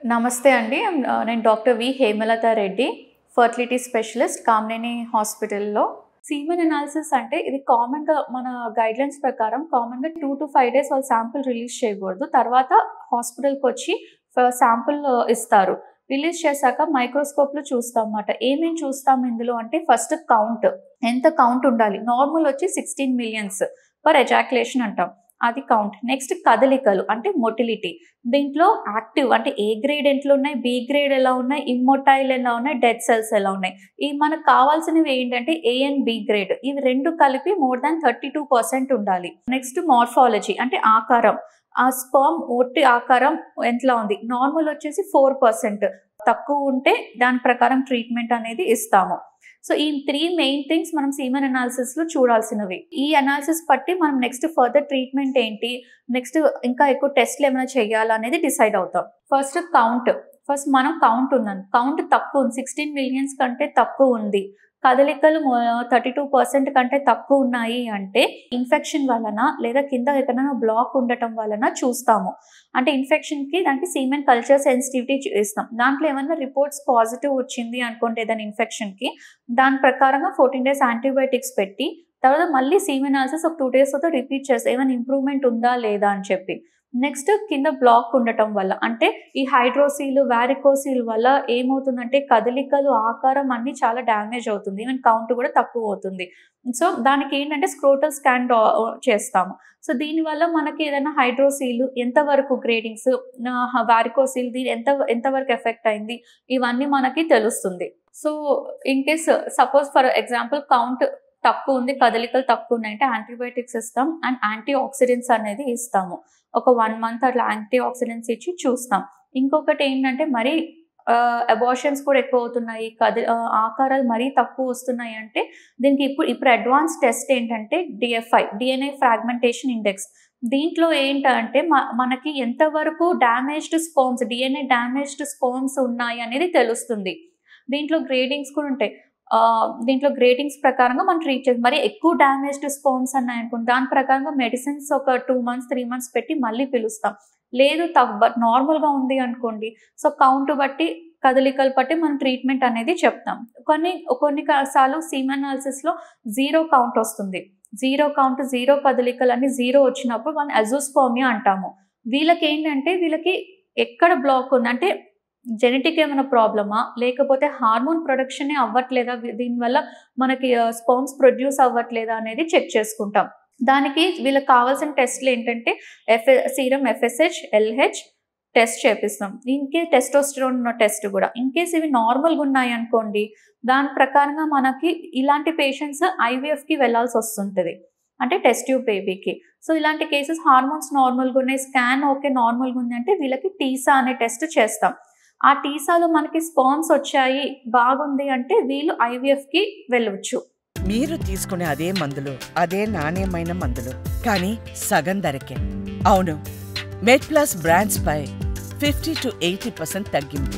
నమస్తే అండి. నేను doctor V. Hemalatha Reddy, fertility specialist, Kamineni హాస్పిటల్‌లో. సీమెన్ అనాలిసిస్ అంటే ఇది కామన్‌గా మన గైడ్‌లైన్స్ ప్రకారం కామన్‌గా 2-5 డేస్ వాళ్ళు శాంపుల్ రిలీజ్ చేయకూడదు. తర్వాత హాస్పిటల్‌కొచ్చి శాంపుల్ ఇస్తారు. రిలీజ్ చేశాక మైక్రోస్కోప్‌లో చూస్తామన్నమాట. ఏమేం చూస్తాం ఇందులో అంటే ఫస్ట్ కౌంట్. ఎంత కౌంట్ ఉండాలి? నార్మల్ వచ్చి 16 మిలియన్స్ పర్ ఎజాక్యులేషన్ అంటాం. అది కౌంట్. నెక్స్ట్ కదలికలు అంటే మొటిలిటీ. దీంట్లో యాక్టివ్ అంటే ఏ గ్రేడ్ ఎట్లున్నాయి, బి గ్రేడ్ ఎలా ఉన్నాయి, ఇమ్మొటైల్ ఎలా ఉన్నాయి, డెడ్ సెల్స్ ఎలా ఉన్నాయి. ఈ మనకు కావాల్సినవి ఏంటంటే ఏ అండ్ బి గ్రేడ్. ఇవి 2 కలిపి మోర్ దాన్ 32% ఉండాలి. నెక్స్ట్ మార్ఫాలజీ అంటే ఆకారం. ఆ స్పెర్మ్ ఒట్టి ఆకారం ఎంతలా ఉంది. నార్మల్ వచ్చేసి 4%. తక్కువ ఉంటే దాని ప్రకారం ట్రీట్మెంట్ అనేది ఇస్తాము. సో ఈ 3 మెయిన్ థింగ్స్ మనం సీమెన్ అనాలిసిస్‌లో చూడాల్సినవి. ఈ అనాలిసిస్ బట్టి మనం నెక్స్ట్ ఫర్దర్ ట్రీట్మెంట్ ఏంటి, నెక్స్ట్ ఇంకా ఎక్కువ టెస్ట్‌లు ఏమైనా చేయాలా అనేది డిసైడ్ అవుతాం. First count. ఫస్ట్ మనం కౌంట్ ఉందని. కౌంట్ తక్కువ ఉంది. 16 మిలియన్స్ కంటే తక్కువ ఉంది. కదలికలు 32% కంటే తక్కువ ఉన్నాయి అంటే ఇన్ఫెక్షన్ వలన లేదా కింద ఎక్కడైనా బ్లాక్ ఉండటం వలన చూస్తాము. అంటే ఇన్ఫెక్షన్‌కి దానికి సీమెన్ కల్చర్ సెన్సిటివిటీ ఇస్తాం. దాంట్లో ఏమన్నా రిపోర్ట్స్ పాజిటివ్ వచ్చింది అనుకోండి ఏదైనా ఇన్ఫెక్షన్‌కి, దాని ప్రకారంగా 14 డేస్ యాంటీబయాటిక్స్ పెట్టి తర్వాత మళ్ళీ సీమెన్ అనాలిసిస్ ఒక 2 డేస్ తర్వాత రిపీట్ చేస్తాం. ఏమైనా ఇంప్రూవ్‌మెంట్ ఉందా లేదా అని చెప్పి. నెక్స్ట్ కింద బ్లాక్ ఉండటం వల్ల అంటే ఈ హైడ్రోసీల్, వారికోసీల్ వల్ల ఏమవుతుందంటే కదలికలు, ఆకారం అన్నీ చాలా డ్యామేజ్ అవుతుంది. ఈవెన్ కౌంట్ కూడా తక్కువ అవుతుంది. సో దానికి ఏంటంటే స్క్రోటల్ స్కాన్ చేస్తాము. సో దీనివల్ల మనకి ఏదైనా హైడ్రోసీల్ ఎంతవరకు గ్రేడింగ్స్, వారికోసీల్ దీని ఎంతవరకు ఎఫెక్ట్ అయింది ఇవన్నీ మనకి తెలుస్తుంది. So in case suppose for example count తక్కువ ఉంది, కదలికలు తక్కువ ఉన్నాయంటే యాంటీబయాటిక్స్ ఇస్తాం అండ్ యాంటీ ఆక్సిడెంట్స్ అనేది ఇస్తాము. ఒక 1 మంత్ అట్లా యాంటీ ఆక్సిడెంట్స్ ఇచ్చి చూస్తాం. ఇంకొకటి ఏంటంటే మరి అబార్షన్స్ కూడా ఎక్కువ అవుతున్నాయి, ఆకారాలు మరీ తక్కువ వస్తున్నాయి అంటే దీనికి ఇప్పుడు అడ్వాన్స్ టెస్ట్ ఏంటంటే డిఎఫ్ఐ, డిఎన్ఏ ఫ్రాగ్మెంటేషన్ ఇండెక్స్. దీంట్లో ఏంటంటే మనకి ఎంతవరకు damaged sperms, DNA damaged sperms ఉన్నాయి అనేది తెలుస్తుంది. దీంట్లో గ్రేడింగ్స్ కూడా ఉంటాయి. దీంట్లో గ్రేడింగ్స్ ప్రకారంగా మనం ట్రీట్ చేస్తాం. మరి ఎక్కువ డ్యామేజ్డ్ స్పెర్మ్స్ అన్నాయనుకోండి దాని ప్రకారంగా మెడిసిన్స్ ఒక 2 మంత్స్ 3 మంత్స్ పెట్టి మళ్ళీ పిలుస్తాం. లేదు నార్మల్‌గా ఉంది అనుకోండి, సో కౌంట్ బట్టి కదలికలు బట్టి మనం ట్రీట్మెంట్ అనేది చెప్తాం. కొన్ని సార్లు సీమెన్ అనాలిసిస్‌లో 0 కౌంట్ వస్తుంది. 0 కౌంట్, 0 కదలికలు అన్ని 0 వచ్చినప్పుడు మనం అజోస్పర్మియా అంటాము. వీళ్ళకి ఎక్కడ బ్లాక్ ఉంది అంటే జెనెటిక్ ఏమైనా ప్రాబ్లమా, లేకపోతే హార్మోన్ ప్రొడక్షనే అవ్వట్లేదా, దీనివల్ల మనకి స్పెర్మ్స్ ప్రొడ్యూస్ అవ్వట్లేదా అనేది చెక్ చేసుకుంటాం. దానికి వీళ్ళకి కావాల్సిన టెస్ట్‌లు ఏంటంటే సీరం ఎఫ్ఎస్హెచ్, ఎల్‌హెచ్ టెస్ట్ చేపిస్తాం. ఇన్‌కేస్ టెస్టోస్టెరాన్ టెస్ట్ కూడా. ఇన్‌కేస్ ఇవి నార్మల్‌గా ఉన్నాయి అనుకోండి, దాని ప్రకారంగా మనకి ఇలాంటి పేషెంట్స్ ఐవీఎఫ్‌కి వెళ్ళాల్సి వస్తుంటది. అంటే టెస్ట్ ట్యూబ్ బేబీకి. సో ఇలాంటి కేసెస్ హార్మోన్స్ నార్మల్‌గా ఉన్నాయి, స్కాన్ ఓకే నార్మల్‌గా ఉంది అంటే వీళ్ళకి టీసా అనే టెస్ట్ చేస్తాం. ఆ టీసాలో మనకి స్పెర్మ్స్ వచ్చాయి, బాగుంది అంటే వీళ్ళు ఐవీఎఫ్‌కి వెళ్ళొచ్చు. మీరు తీసుకునే అదే మందులు, అదే నాణ్యమైన మందులు, కానీ సగం ధరకే. అవును, మెడ్ ప్లస్ బ్రాండ్స్ పై 50-80% తగ్గింపు.